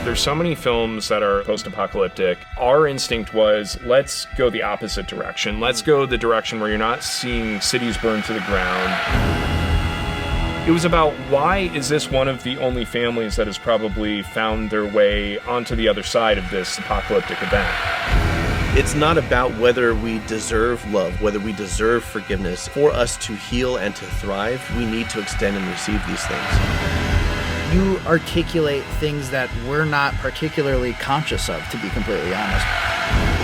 There's so many films that are post-apocalyptic. Our instinct was, let's go the opposite direction. Let's go the direction where you're not seeing cities burn to the ground. It was about, why is this one of the only families that has probably found their way onto the other side of this apocalyptic event? It's not about whether we deserve love, whether we deserve forgiveness. For us to heal and to thrive, we need to extend and receive these things. You articulate things that we're not particularly conscious of, to be completely honest.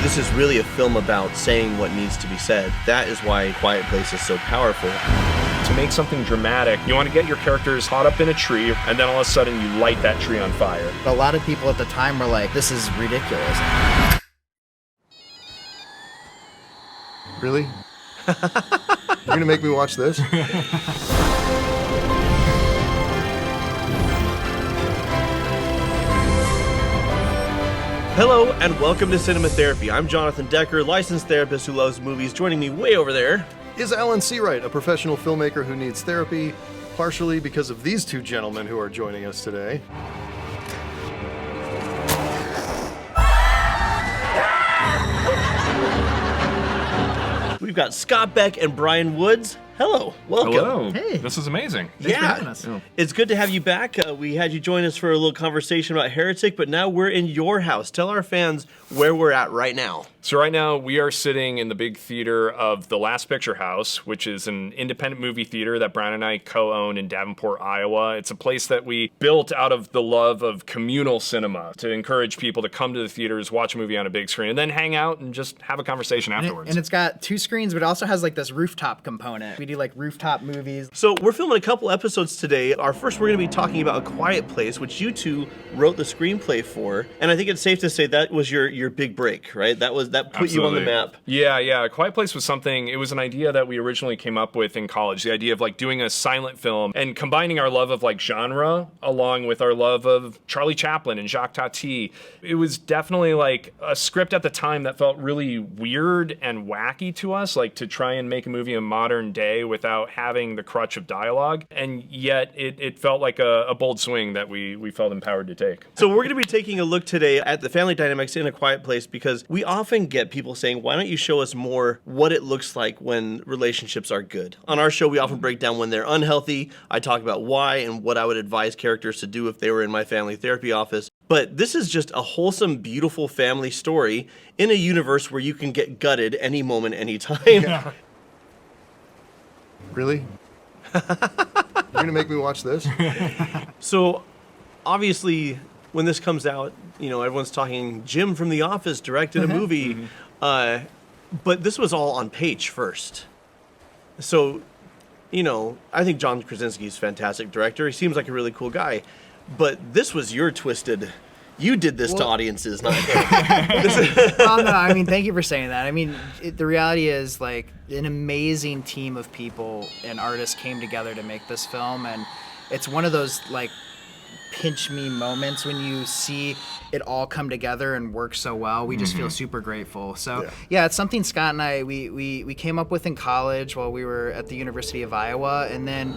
This is really a film about saying what needs to be said. That is why Quiet Place is so powerful. To make something dramatic, you want to get your characters caught up in a tree, and then all of a sudden you light that tree on fire. A lot of people at the time were like, this is ridiculous. Really? You're gonna make me watch this? Hello and welcome to Cinema Therapy. I'm Jonathan Decker, licensed therapist who loves movies. Joining me way over there Is Alan Seawright, a professional filmmaker who needs therapy, partially because of these two gentlemen who are joining us today. We've got Scott Beck and Bryan Woods. Hello, welcome. Hello. Hey. This is amazing. Thanks for having us. It's good to have you back. We had you join us for a little conversation about Heretic, but now we're in your house. Tell our fans where we're at right now. So right now we are sitting in the big theater of the Last Picture House, which is an independent movie theater that Bryan and I co-own in Davenport, Iowa. It's a place that we built out of the love of communal cinema to encourage people to come to the theaters, watch a movie on a big screen, and then hang out and just have a conversation afterwards. And it's got two screens, but it also has like this rooftop component. We do like rooftop movies. So we're filming a couple episodes today. Our first, we're going to be talking about A Quiet Place, which you two wrote the screenplay for. And I think it's safe to say that was your big break, right? That put you on the map. Yeah. Quiet Place was something, it was an idea that we originally came up with in college. The idea of like doing a silent film and combining our love of like genre along with our love of Charlie Chaplin and Jacques Tati. It was definitely like a script at the time that felt really weird and wacky to us, like to try and make a movie in modern day without having the crutch of dialogue. And yet it felt like a bold swing that we felt empowered to take. So we're going to be taking a look today at the family dynamics in A Quiet Place because we often get people saying, why don't you show us more what it looks like when relationships are good? On our show, we often break down when they're unhealthy. I talk about why and what I would advise characters to do if they were in my family therapy office. But this is just a wholesome, beautiful family story in a universe where you can get gutted any moment, any time. Yeah. Really? You're gonna make me watch this? So, obviously, when this comes out, everyone's talking Jim from The Office directed a movie, but this was all on page first. So, I think John Krasinski's a fantastic director. He seems like a really cool guy, but this was your twisted. You did this to audiences, not him. Well, no, I mean, thank you for saying that. I mean, the reality is, like, an amazing team of people and artists came together to make this film, and it's one of those, like, pinch me moments when you see it all come together and work so well. We just feel super grateful. So yeah, it's something Scott and I we came up with in college while we were at the University of Iowa, and then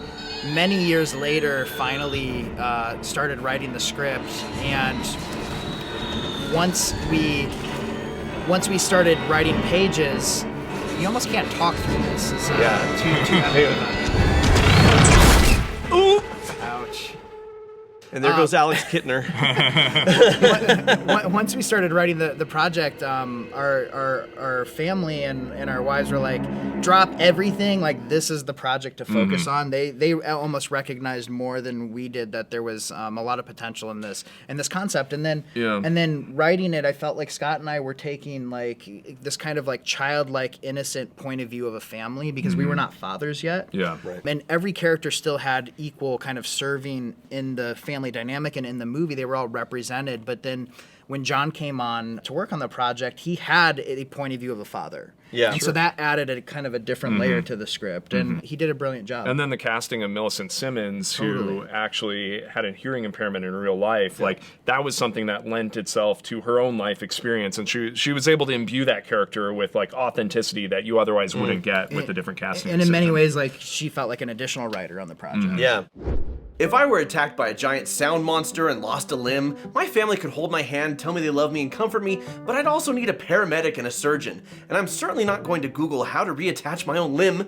many years later finally started writing the script. And once we started writing pages, you almost can't talk through this. It's too heavy. Ooh! Ouch. And there goes Alex Kittner. Once we started writing the project, our family and our wives were like, drop everything. Like, this is the project to focus on. They almost recognized more than we did that there was a lot of potential in this concept. And then writing it, I felt like Scott and I were taking like this kind of like childlike, innocent point of view of a family because we were not fathers yet. Yeah. Right. And every character still had equal kind of serving in the family dynamic, and in the movie they were all represented. But then when John came on to work on the project, he had a point of view of a father. Yeah. And so that added a kind of a different layer to the script, and he did a brilliant job. And then the casting of Millicent Simmons, who actually had a hearing impairment in real life, like that was something that lent itself to her own life experience, and she was able to imbue that character with like authenticity that you otherwise wouldn't get with the different casting. And in many ways, like, she felt like an additional writer on the project. Yeah. If I were attacked by a giant sound monster and lost a limb, my family could hold my hand, tell me they love me, and comfort me, but I'd also need a paramedic and a surgeon, and I'm certainly not going to Google how to reattach my own limb.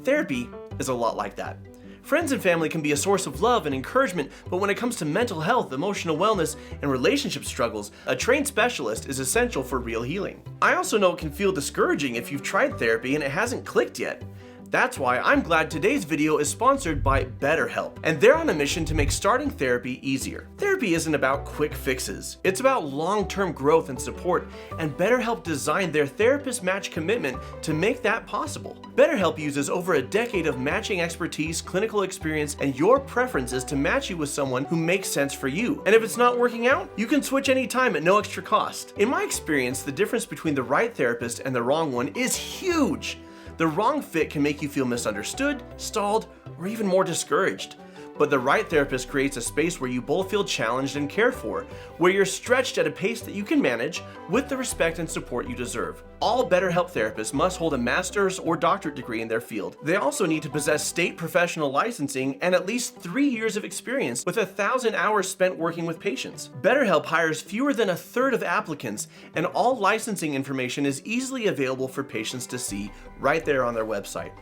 Therapy is a lot like that. Friends and family can be a source of love and encouragement, but when it comes to mental health, emotional wellness, and relationship struggles, a trained specialist is essential for real healing. I also know it can feel discouraging if you've tried therapy and it hasn't clicked yet. That's why I'm glad today's video is sponsored by BetterHelp, and they're on a mission to make starting therapy easier. Therapy isn't about quick fixes. It's about long-term growth and support, and BetterHelp designed their therapist match commitment to make that possible. BetterHelp uses over a decade of matching expertise, clinical experience, and your preferences to match you with someone who makes sense for you. And if it's not working out, you can switch anytime at no extra cost. In my experience, the difference between the right therapist and the wrong one is huge. The wrong fit can make you feel misunderstood, stalled, or even more discouraged. But the right therapist creates a space where you both feel challenged and cared for, where you're stretched at a pace that you can manage with the respect and support you deserve. All BetterHelp therapists must hold a master's or doctorate degree in their field. They also need to possess state professional licensing and at least 3 years of experience with 1,000 hours spent working with patients. BetterHelp hires fewer than a third of applicants, and all licensing information is easily available for patients to see right there on their website.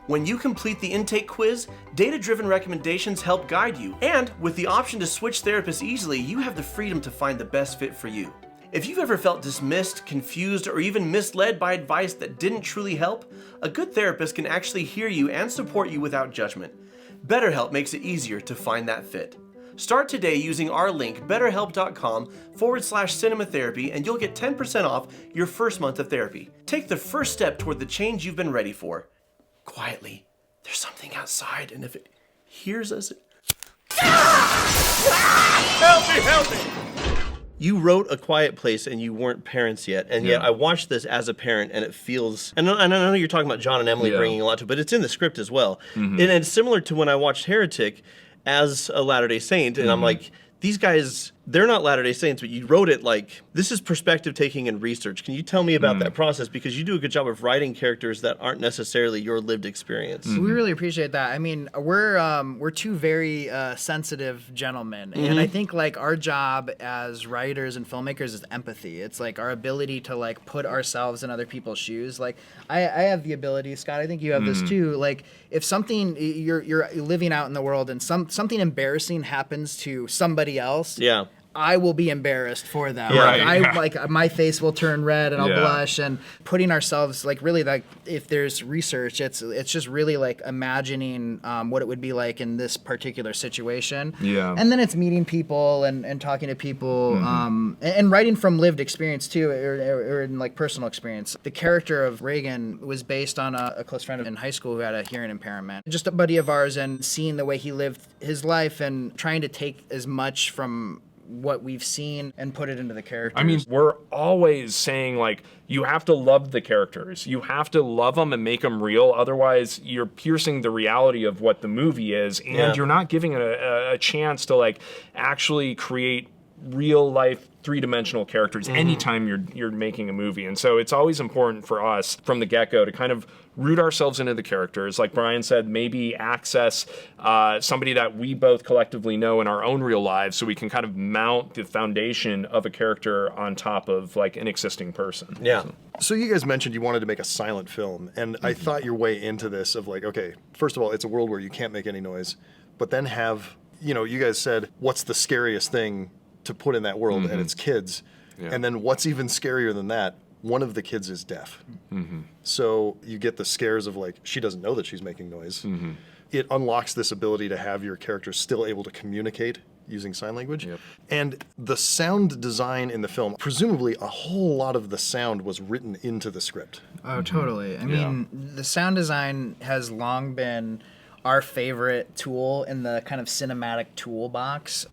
When you complete the intake quiz, data-driven recommendations help guide you. And with the option to switch therapists easily, you have the freedom to find the best fit for you. If you've ever felt dismissed, confused, or even misled by advice that didn't truly help, a good therapist can actually hear you and support you without judgment. BetterHelp makes it easier to find that fit. Start today using our link, betterhelp.com/cinematherapy, and you'll get 10% off your first month of therapy. Take the first step toward the change you've been ready for. Quietly, there's something outside, and if it hears us... Help me! You wrote A Quiet Place and you weren't parents yet, and yet I watched this as a parent, and it feels... And I know you're talking about John and Emily bringing a lot to it, but it's in the script as well. And it's similar to when I watched Heretic as a Latter-day Saint, and I'm like, these guys... They're not Latter-day Saints, but you wrote it like, this is perspective taking and research. Can you tell me about that process? Because you do a good job of writing characters that aren't necessarily your lived experience. We really appreciate that. I mean, we're two very sensitive gentlemen, and I think like our job as writers and filmmakers is empathy. It's like our ability to like put ourselves in other people's shoes. Like I have the ability, Scott. I think you have this too. Like if something you're living out in the world and something embarrassing happens to somebody else. Yeah. I will be embarrassed for them. Right. Like my face will turn red and I'll blush, and putting ourselves like really like if there's research, it's just really like imagining what it would be like in this particular situation. Yeah. And then it's meeting people and talking to people and writing from lived experience too, or in like personal experience. The character of Reagan was based on a close friend in high school who had a hearing impairment. Just a buddy of ours, and seeing the way he lived his life and trying to take as much from what we've seen and put it into the characters. I mean, we're always saying like, you have to love the characters. You have to love them and make them real. Otherwise, you're piercing the reality of what the movie is, and you're not giving it a chance to like actually create real life three-dimensional characters anytime you're making a movie. And so it's always important for us from the get-go to kind of root ourselves into the characters. Like Bryan said, maybe access somebody that we both collectively know in our own real lives, so we can kind of mount the foundation of a character on top of like an existing person. Yeah. So you guys mentioned you wanted to make a silent film, and I thought your way into this of like, okay, first of all, it's a world where you can't make any noise, but then have, you know, you guys said, what's the scariest thing to put in that world, and it's kids. And then what's even scarier than that, one of the kids is deaf. So you get the scares of like, she doesn't know that she's making noise. It unlocks this ability to have your characters still able to communicate using sign language. And the sound design in the film, presumably a whole lot of the sound was written into the script. Oh, totally. I mean, the sound design has long been our favorite tool in the kind of cinematic toolbox.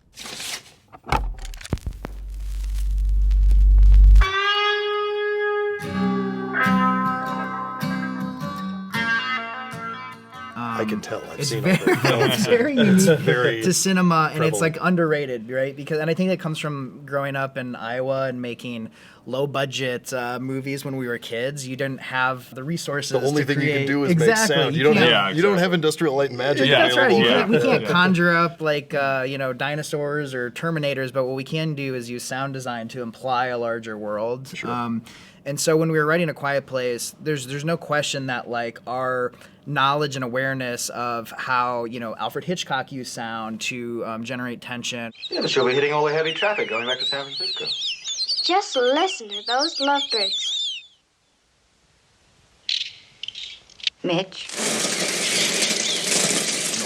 I can tell. I've seen very, it's very unique very to cinema, and it's prevalent. like underrated, right? And I think it comes from growing up in Iowa and making low budget movies when we were kids. You didn't have the resources. The only to thing you create. can do is exactly. make sound. You can't- don't have industrial light and magic. Yeah. That's right. available. We can't conjure up like dinosaurs or Terminators, but what we can do is use sound design to imply a larger world. Sure. And so when we were writing A Quiet Place, there's no question that like our knowledge and awareness of how Alfred Hitchcock used sound to generate tension. Yeah, but she'll be hitting all the heavy traffic going back to San Francisco. Just listen to those lovebirds. Mitch.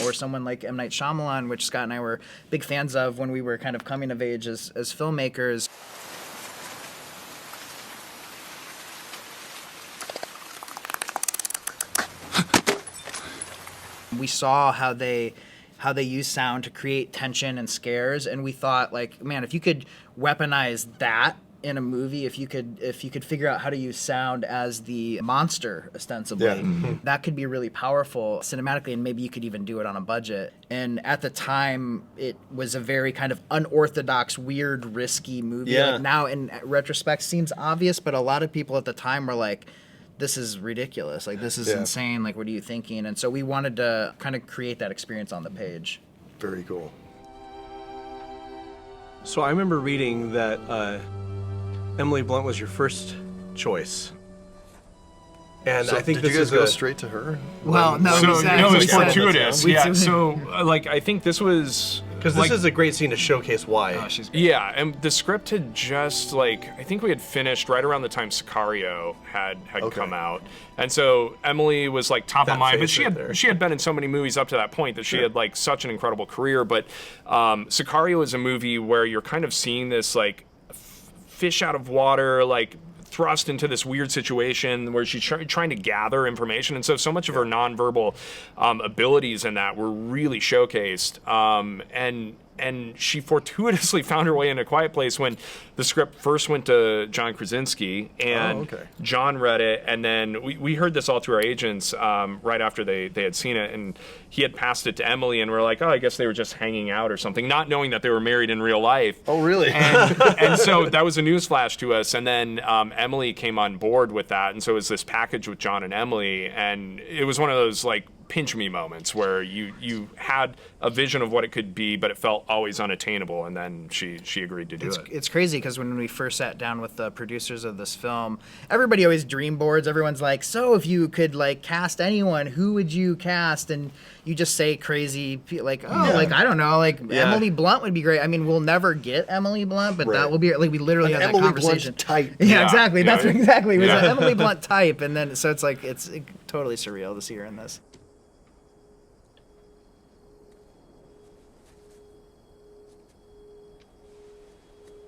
Or someone like M. Night Shyamalan, which Scott and I were big fans of when we were kind of coming of age as filmmakers. We saw how they use sound to create tension and scares, and we thought, like, man, if you could weaponize that in a movie, if you could figure out how to use sound as the monster ostensibly, that could be really powerful cinematically, and maybe you could even do it on a budget. And at the time, it was a very kind of unorthodox, weird, risky movie. Yeah. Like now, in retrospect, seems obvious, but a lot of people at the time were like, this is ridiculous. Like, this is insane. Like, what are you thinking? And so we wanted to kind of create that experience on the page. Very cool. So I remember reading that Emily Blunt was your first choice. And So I think did this you guys is go a- straight to her? Well, no, So we said, no, we it's said- fortuitous. we- Yeah. So like I think this was Because this is a great scene to showcase why. Yeah, and the script had just I think we had finished right around the time Sicario had come out, and so Emily was like top That of mind. But face right there. she had been in so many movies up to that point that she had like such an incredible career. But Sicario is a movie where you're kind of seeing this like fish out of water, like thrust into this weird situation where she's trying to gather information, and so much of her nonverbal abilities in that were really showcased, and she fortuitously found her way in A Quiet Place when the script first went to John Krasinski, and John read it, and then we heard this all through our agents right after they had seen it, and he had passed it to Emily, and we're like, oh, I guess they were just hanging out or something, not knowing that they were married in real life. Oh, really? And so that was a newsflash to us. And then Emily came on board with that. And so it was this package with John and Emily. And it was one of those like pinch me moments where you had a vision of what it could be, but it felt always unattainable. And then she agreed to do it. It's crazy because when we first sat down with the producers of this film, everybody always dream boards. Everyone's like, so if you could like cast anyone, who would you cast? And you just say crazy, like, like, I don't know, like Emily Blunt would be great. I mean, we'll never get Emily Blunt, but that will be like, we literally have that Emily conversation. Blunt type. Yeah, exactly. That's exactly. It was Yeah. an Emily Blunt type. And then, so it's like, it's totally surreal to see her in this.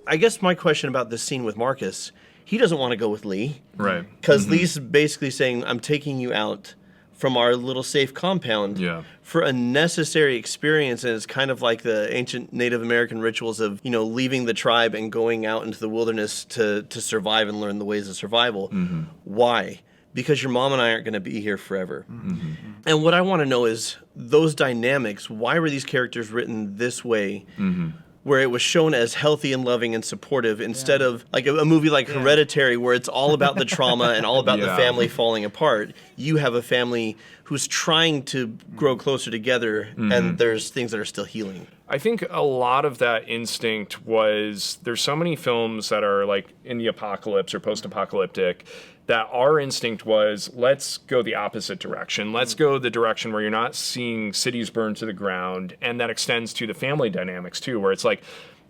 I guess my question about this scene with Marcus, he doesn't want to go with Lee. Right. Because Lee's basically saying, I'm taking you out from our little safe compound for a necessary experience. And it's kind of like the ancient Native American rituals of, leaving the tribe and going out into the wilderness to survive and learn the ways of survival. Why? Because your mom and I aren't going to be here forever. And what I want to know is those dynamics, why were these characters written this way? Where it was shown as healthy and loving and supportive instead of like a movie like Hereditary where it's all about the trauma and all about the family falling apart. You have a family who's trying to grow closer together and there's things that are still healing. I think a lot of that instinct was there's so many films that are like in the apocalypse or post-apocalyptic that our instinct was let's go the opposite direction. Let's go the direction where you're not seeing cities burn to the ground, and that extends to the family dynamics too, where it's like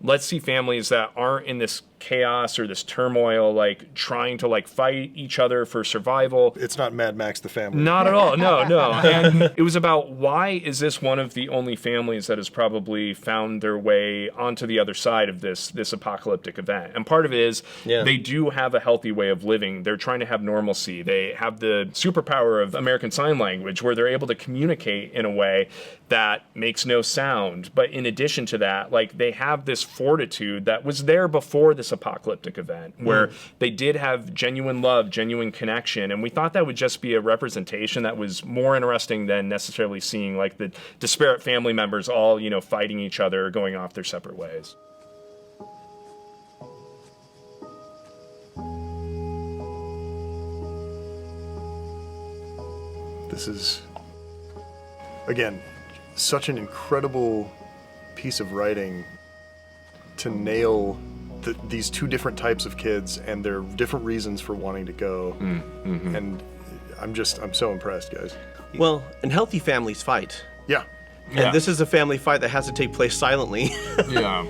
let's see families that aren't in this chaos or this turmoil, like trying to like fight each other for survival. It's not Mad Max the family. Not at all. No. And it was about why is this one of the only families that has probably found their way onto the other side of this apocalyptic event. And part of it is they do have a healthy way of living. They're trying to have normalcy. They have the superpower of American Sign Language where they're able to communicate in a way that makes no sound. But in addition to that, like they have this fortitude that was there before this apocalyptic event where they did have genuine love, genuine connection, and we thought that would just be a representation that was more interesting than necessarily seeing like the disparate family members all, fighting each other, going off their separate ways. This is, again, such an incredible piece of writing to nail these two different types of kids and their different reasons for wanting to go. And I'm so impressed, guys. Well, and healthy families fight. Yeah. And this is a family fight that has to take place silently. Yeah.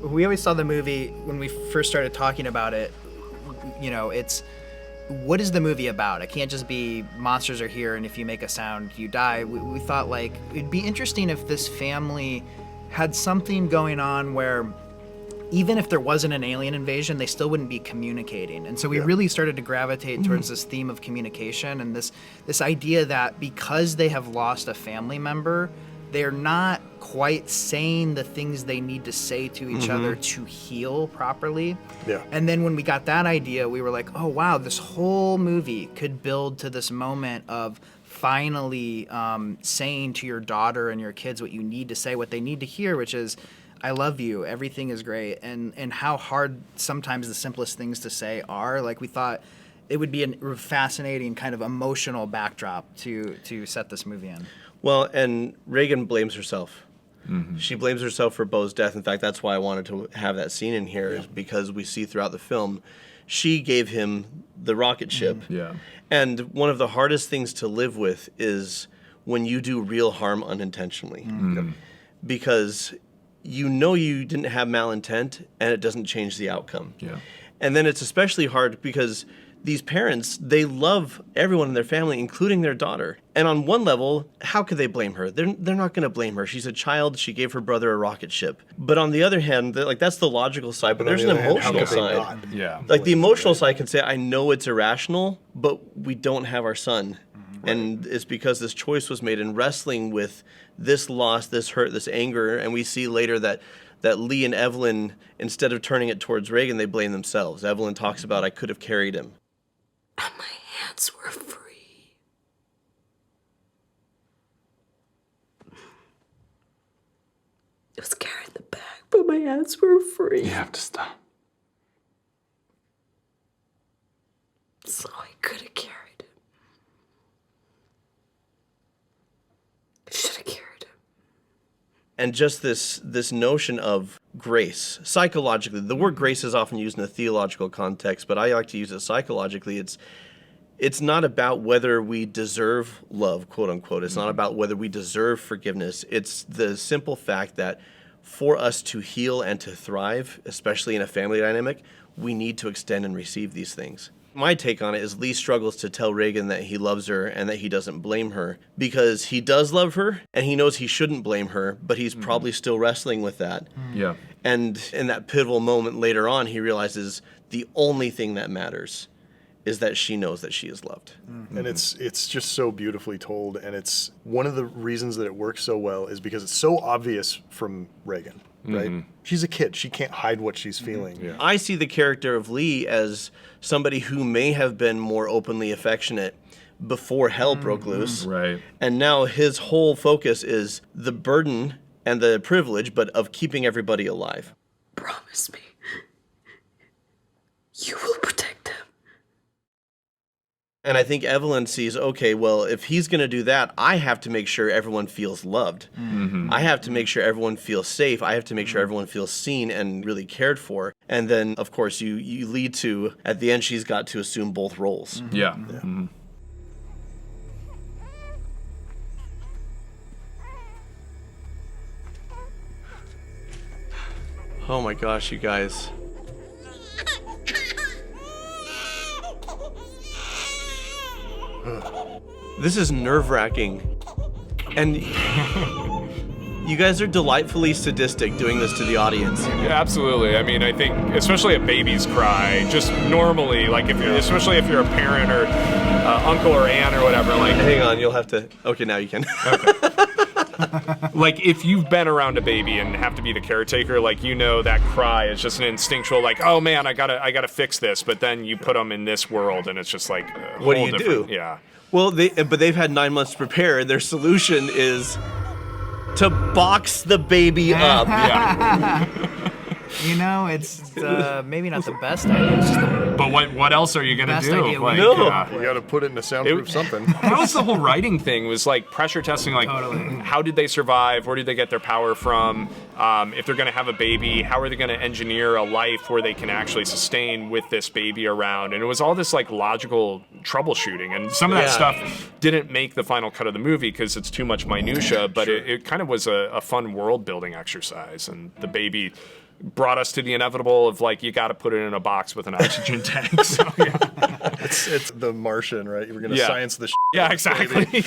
We always saw the movie when we first started talking about it. You know, it's what is the movie about? It can't just be monsters are here and if you make a sound, you die. We thought like it'd be interesting if this family had something going on where even if there wasn't an alien invasion, they still wouldn't be communicating. And so we really started to gravitate towards this theme of communication and this idea that because they have lost a family member, they're not quite saying the things they need to say to each other to heal properly. Yeah. And then when we got that idea, we were like, oh, wow, this whole movie could build to this moment of finally saying to your daughter and your kids what you need to say, what they need to hear, which is, I love you, everything is great. And how hard sometimes the simplest things to say are. Like we thought it would be a fascinating kind of emotional backdrop to set this movie in. Well, and Reagan blames herself. She blames herself for Beau's death. In fact, that's why I wanted to have that scene in here, is because we see throughout the film, she gave him the rocket ship. Yeah. And one of the hardest things to live with is when you do real harm unintentionally. Because you know you didn't have malintent, and it doesn't change the outcome. Yeah. And then it's especially hard because these parents, they love everyone in their family, including their daughter. And on one level, how could they blame her? They're not going to blame her. She's a child. She gave her brother a rocket ship. But on the other hand, like that's the logical side. But there's an emotional side. Yeah. Like the emotional side can say, I know it's irrational, but we don't have our son. And it's because this choice was made in wrestling with this loss, this hurt, this anger. And we see later that Lee and Evelyn, instead of turning it towards Reagan, they blame themselves. Evelyn talks about, I could have carried him. And my hands were free. I was carrying the bag, but my hands were free. You have to stop. So I could have carried him. I should have carried him. And just this notion of grace, psychologically, the word grace is often used in a theological context, but I like to use it psychologically. It's not about whether we deserve love, quote unquote. It's not about whether we deserve forgiveness. It's the simple fact that for us to heal and to thrive, especially in a family dynamic, we need to extend and receive these things. My take on it is Lee struggles to tell Reagan that he loves her and that he doesn't blame her because he does love her and he knows he shouldn't blame her, but he's probably still wrestling with that. Yeah. And in that pivotal moment later on, he realizes the only thing that matters is that she knows that she is loved. And it's just so beautifully told, and it's one of the reasons that it works so well is because it's so obvious from Reagan, right? She's a kid. She can't hide what she's feeling. Yeah. I see the character of Lee as somebody who may have been more openly affectionate before hell broke loose. Right. And now his whole focus is the burden and the privilege, but of keeping everybody alive. Promise me. You will protect them. And I think Evelyn sees, okay, well, if he's going to do that, I have to make sure everyone feels loved. I have to make sure everyone feels safe. I have to make sure everyone feels seen and really cared for. And then, of course, you lead to, at the end, she's got to assume both roles. Yeah. Oh my gosh, you guys. This is nerve-wracking. And you guys are delightfully sadistic doing this to the audience. Yeah, absolutely. I mean, I think especially a baby's cry, just normally, like especially if you're a parent or uncle or aunt or whatever, like. Hang on, you'll have to. Okay, now you can. Like if you've been around a baby and have to be the caretaker, like you know that cry is just an instinctual, like, oh man, I gotta fix this. But then you put them in this world, and it's just like, what do you do? Yeah. Well, but they've had 9 months to prepare, and their solution is to box the baby up. Yeah. You know, it's maybe not the best idea. It's just the But what else are you gonna best do? idea we Like, could You got to put it in a soundproof something. that was the whole writing thing, was like pressure testing, like Totally. how did they survive, where did they get their power from, if they're going to have a baby, how are they going to engineer a life where they can actually sustain with this baby around. And it was all this like logical troubleshooting, and some of that stuff didn't make the final cut of the movie because it's too much minutia, but it kind of was a fun world building exercise. And the baby brought us to the inevitable of like, you got to put it in a box with an oxygen tank. So yeah. It's the Martian, right? You were going to Yeah. science the Yeah, exactly.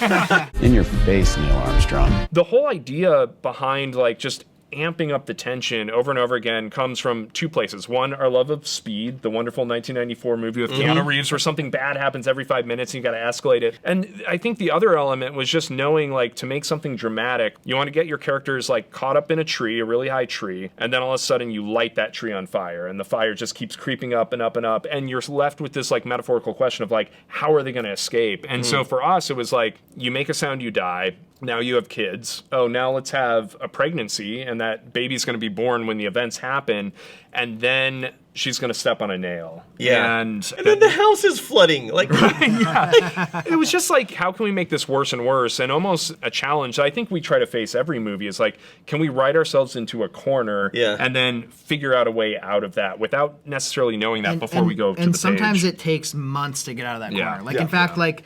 In your face, Neil Armstrong. The whole idea behind like just amping up the tension over and over again comes from two places. One, our love of Speed, the wonderful 1994 movie with Keanu Reeves, where something bad happens every 5 minutes and you got to escalate it. And I think the other element was just knowing, like, to make something dramatic, you want to get your characters like caught up in a tree, a really high tree, and then all of a sudden you light that tree on fire, and the fire just keeps creeping up and up and up, and you're left with this like metaphorical question of like, how are they going to escape? And so for us, it was like, you make a sound, you die. Now you have kids. Oh, now let's have a pregnancy, and that baby's going to be born when the events happen, and then she's going to step on a nail. Yeah. And then the house is flooding. Like, it was just like, how can we make this worse and worse? And almost a challenge I think we try to face every movie is like, can we write ourselves into a corner and then figure out a way out of that without necessarily knowing that before we go to the And sometimes page. it takes months to get out of that Yeah. corner. Like, Yeah. in fact, like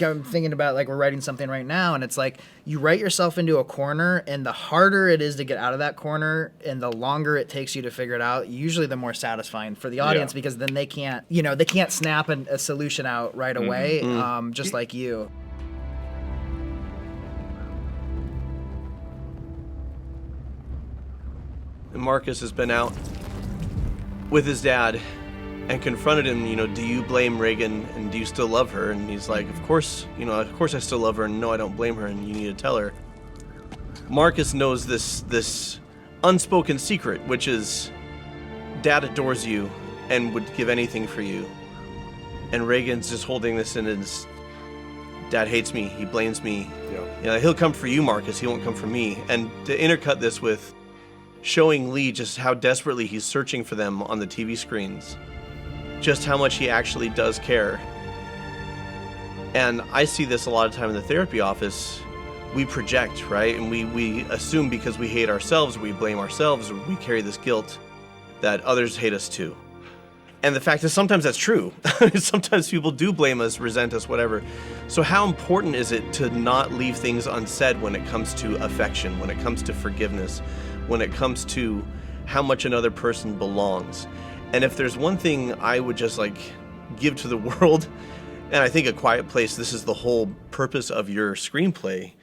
I'm thinking about, like, we're writing something right now, and it's like you write yourself into a corner, and the harder it is to get out of that corner and the longer it takes you to figure it out, usually the more satisfying for the audience, because then they can't snap a solution out right away, just like you. Marcus has been out with his dad and confronted him, do you blame Reagan and do you still love her? And he's like, of course I still love her, and no, I don't blame her, and you need to tell her. Marcus knows this unspoken secret, which is Dad adores you and would give anything for you. And Reagan's just holding this in his, Dad hates me, he blames me. Yeah. He'll come for you, Marcus, he won't come for me. And to intercut this with showing Lee just how desperately he's searching for them on the TV screens, just how much he actually does care. And I see this a lot of time in the therapy office. We project, right? And we assume because we hate ourselves, we blame ourselves, or we carry this guilt that others hate us too. And the fact is sometimes that's true. Sometimes people do blame us, resent us, whatever. So how important is it to not leave things unsaid when it comes to affection, when it comes to forgiveness, when it comes to how much another person belongs? And if there's one thing I would just like give to the world, and I think A Quiet Place, this is the whole purpose of your screenplay,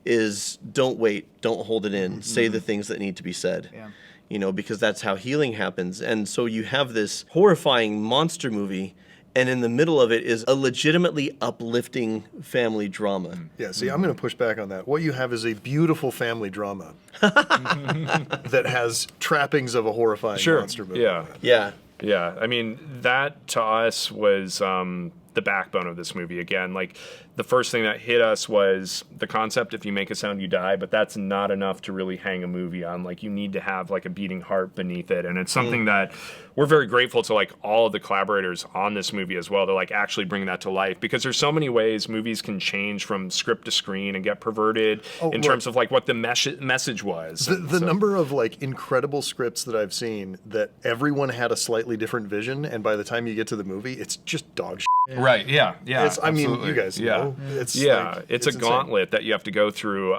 is don't wait, don't hold it in, say the things that need to be said. Yeah. Because that's how healing happens. And so you have this horrifying monster movie, and in the middle of it is a legitimately uplifting family drama. Yeah, see, I'm going to push back on that. What you have is a beautiful family drama that has trappings of a horrifying monster movie. Yeah. I mean, that to us was the backbone of this movie. Again, like, the first thing that hit us was the concept, if you make a sound, you die, but that's not enough to really hang a movie on. Like, you need to have like a beating heart beneath it. And it's something that we're very grateful to like all of the collaborators on this movie as well, to like actually bring that to life, because there's so many ways movies can change from script to screen and get perverted in terms of like what the message was. The number of like incredible scripts that I've seen that everyone had a slightly different vision, and by the time you get to the movie, it's just dog shit. Right, yeah. I mean, you guys know. It's like, it's a insane. gauntlet that you have to go through,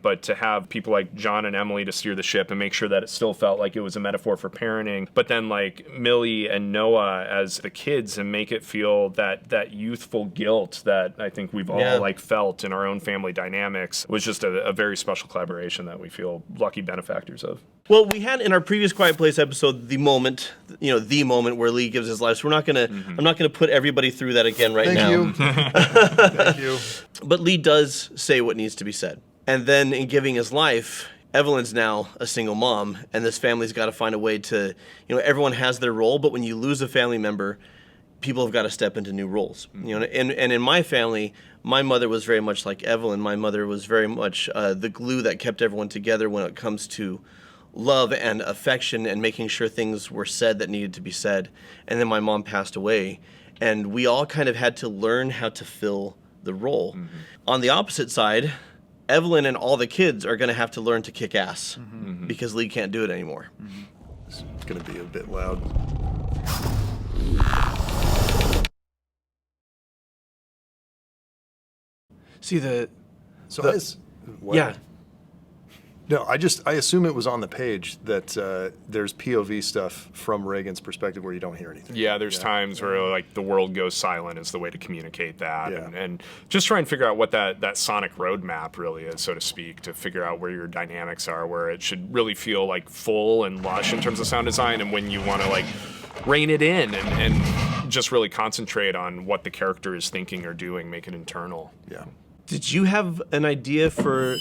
but to have people like John and Emily to steer the ship and make sure that it still felt like it was a metaphor for parenting, but then like Millie and Noah as the kids, and make it feel that youthful guilt that I think we've all like felt in our own family dynamics, was just a very special collaboration that we feel lucky benefactors of. Well, we had in our previous Quiet Place episode the moment where Lee gives his life. So we're not gonna, I'm not gonna put everybody through that again now. Thank you. But Lee does say what needs to be said. And then in giving his life, Evelyn's now a single mom, and this family's got to find a way to, everyone has their role, but when you lose a family member, people have got to step into new roles. And in my family, my mother was very much like Evelyn. My mother was very much the glue that kept everyone together when it comes to love and affection and making sure things were said that needed to be said. And then my mom passed away, and we all kind of had to learn how to fill the role. On the opposite side, Evelyn and all the kids are going to have to learn to kick ass because Lee can't do it anymore. It's going to be a bit loud. See What? yeah. No, I assume it was on the page that there's POV stuff from Reagan's perspective where you don't hear anything. Yeah, there's times where like the world goes silent is the way to communicate that, Yeah. and just try and figure out what that sonic roadmap really is, so to speak, to figure out where your dynamics are, where it should really feel like full and lush in terms of sound design, and when you want to like rein it in and just really concentrate on what the character is thinking or doing, make it internal. Yeah. Did you have an idea for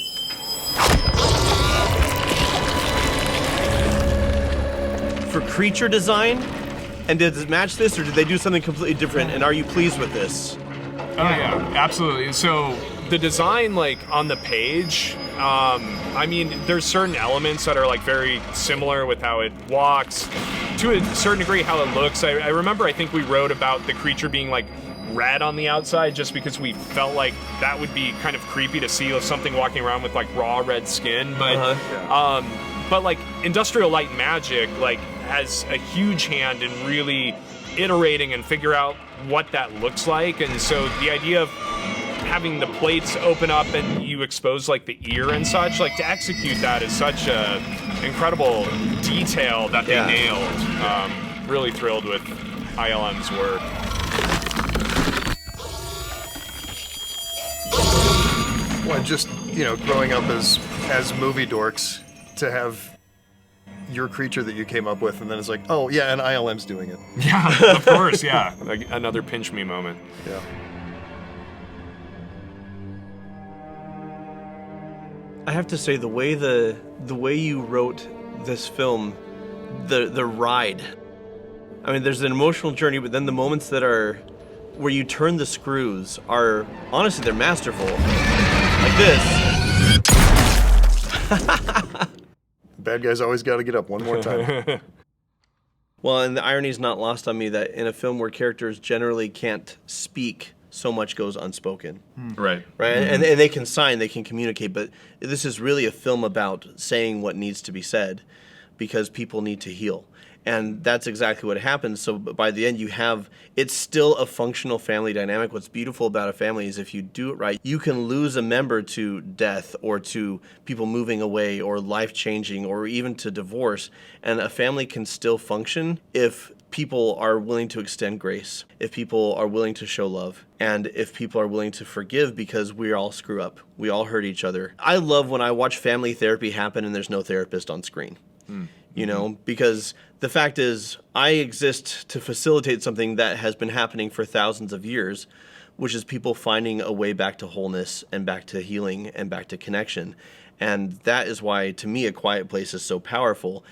creature design? And did it match this, or did they do something completely different? And are you pleased with this? Oh yeah, absolutely. So the design, like on the page, I mean, there's certain elements that are like very similar with how it walks, to a certain degree how it looks. I remember, I think we wrote about the creature being like red on the outside, just because we felt like that would be kind of creepy to see something walking around with like raw red skin. But but like Industrial Light and Magic like has a huge hand in really iterating and figure out what that looks like. And so the idea of having the plates open up and you expose like the ear and such, like to execute that is such a incredible detail that they nailed. Really thrilled with ILM's work. Well, just, growing up as movie dorks, to have your creature that you came up with, and then it's like, oh, yeah, and ILM's doing it. Yeah, of course, yeah. Like another pinch me moment. Yeah. I have to say, the way you wrote this film, the ride. I mean, there's an emotional journey, but then the moments that are where you turn the screws are, honestly, they're masterful. Like this. Bad guys always got to get up one more time. Well, and the irony is not lost on me that in a film where characters generally can't speak, so much goes unspoken. Right. Right? And they can sign, they can communicate, but this is really a film about saying what needs to be said because people need to heal. And that's exactly what happens. So by the end, it's still a functional family dynamic. What's beautiful about a family is if you do it right, you can lose a member to death or to people moving away or life changing or even to divorce. And a family can still function if people are willing to extend grace, if people are willing to show love, and if people are willing to forgive, because we all screw up. We all hurt each other. I love when I watch family therapy happen and there's no therapist on screen. Because the fact is, I exist to facilitate something that has been happening for thousands of years, which is people finding a way back to wholeness and back to healing and back to connection. And that is why, to me, A Quiet Place is so powerful.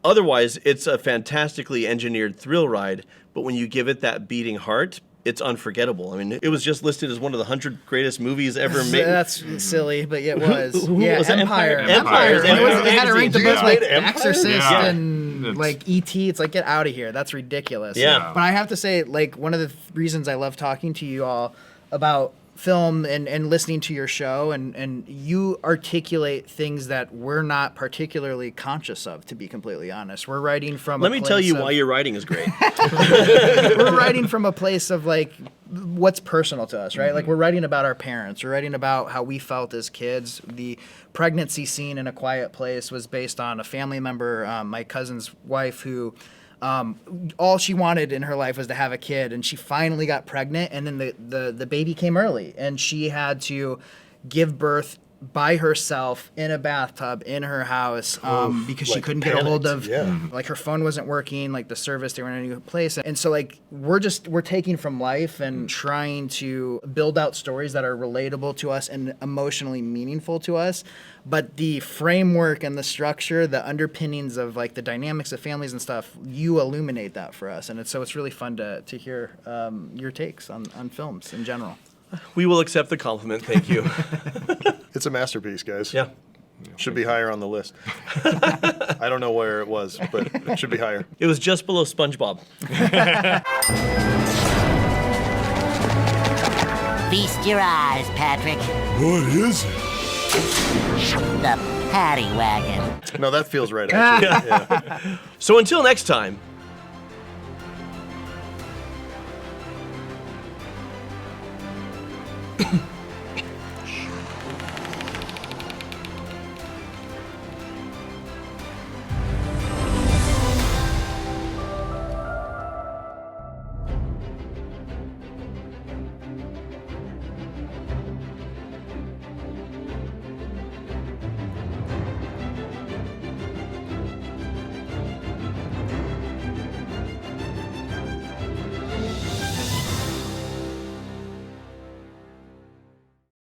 Otherwise, it's a fantastically engineered thrill ride, but when you give it that beating heart, it's unforgettable. I mean, it was just listed as one of the 100 greatest movies ever made. That's silly, but it was. Who was it? Empire. Empire. They had to rank the books like Empire? Exorcist Yeah. and like E.T. It's like, get out of here. That's ridiculous. Yeah. But I have to say, like, one of the reasons I love talking to you all about film and listening to your show, and you articulate things that we're not particularly conscious of, to be completely honest. We're writing from Let me tell you why your writing is great. we're writing from a place of like what's personal to us, right? Like we're writing about our parents. We're writing about how we felt as kids. The pregnancy scene in A Quiet Place was based on a family member, my cousin's wife, who all she wanted in her life was to have a kid, and she finally got pregnant, and then the baby came early, and she had to give birth by herself in a bathtub in her house because she couldn't get a hold of, like her phone wasn't working, like the service, they were in a new place. And so like we're taking from life and trying to build out stories that are relatable to us and emotionally meaningful to us. But the framework and the structure, the underpinnings of like the dynamics of families and stuff, you illuminate that for us. And it's really fun to hear your takes on films in general. We will accept the compliment. Thank you. It's a masterpiece, guys. Yeah. Should be higher on the list. I don't know where it was, but it should be higher. It was just below SpongeBob. Feast your eyes, Patrick. What is it? The paddy wagon. No, that feels right, actually. Yeah. So until next time.